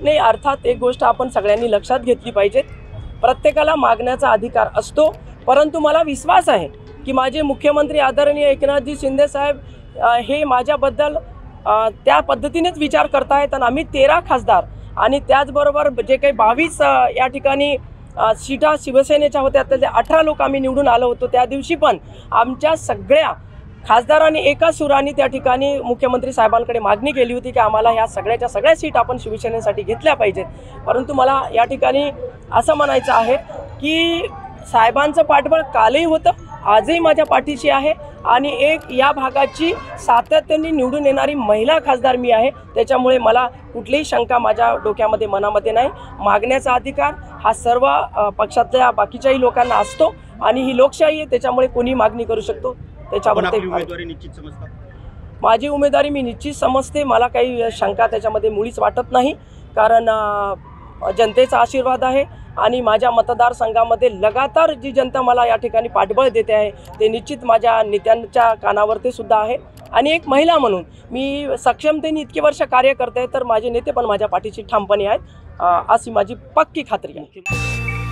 नाही, अर्थात एक गोष्ट आपण सगळ्यांनी लक्षात घेतली पाहिजे, प्रत्येकाला मागण्याचा अधिकार असतो, परंतु मला विश्वास आहे की माझे मुख्यमंत्री आदरणीय एकनाथजी शिंदे साहेब हे माझ्याबद्दल त्या पद्धतीनेच विचार करतायत आणि आम्ही 13 खासदार आणि त्याचबरोबर जे काही 22 या ठिकाणी सीटा शिवसेनेच्या होत्या त्यातले 18 लोक आम्ही निवडून आलो होतो। त्या दिवशी पण आमच्या सगळ्या खासदारांनी एका सुराने त्या ठिकाणी मुख्यमंत्री साहेबांकडे मागणी केली होती की आम्हाला ह्या सगळ्याच्या सगळ्या सीट आपण शिवसेनेसाठी घेतल्या पाहिजेत। परंतु मला या ठिकाणी असं म्हणायचं आहे की साहेबांचं पाठबळ कालही होतं, आजही माझ्या पाठीशी आहे आणि एक या भागाची सातत्याने निवडून येणारी महिला खासदार मी आहे। त्याच्यामुळे मला कुठलीही शंका माझ्या डोक्यामध्ये मनामध्ये नाही। मागण्याचा अधिकार हा सर्व पक्षातल्या बाकीच्याही लोकांना असतो आणि ही लोकशाही आहे, त्याच्यामुळे कोणी मागणी करू शकतो। त्याच्यावर उमेदवारी निश्चित समजता? माझी उमेदवारी मी निश्चित समजते, मला काही शंका त्याच्यामध्ये मुळीच वाटत नाही, कारण जनतेचा आशीर्वाद आहे आणि माझ्या मतदारसंघामध्ये लगातार जी जनता मला या ठिकाणी पाठबळ देते आहे ते निश्चित माझ्या नेत्यांच्या कानावरती सुद्धा आहे। आणि एक महिला म्हणून मी सक्षमतेने इतके वर्ष कार्य करते, तर माझे नेते पण माझ्या पाठीशी ठामपणे आहेत, अशी माझी पक्की खात्री आहे।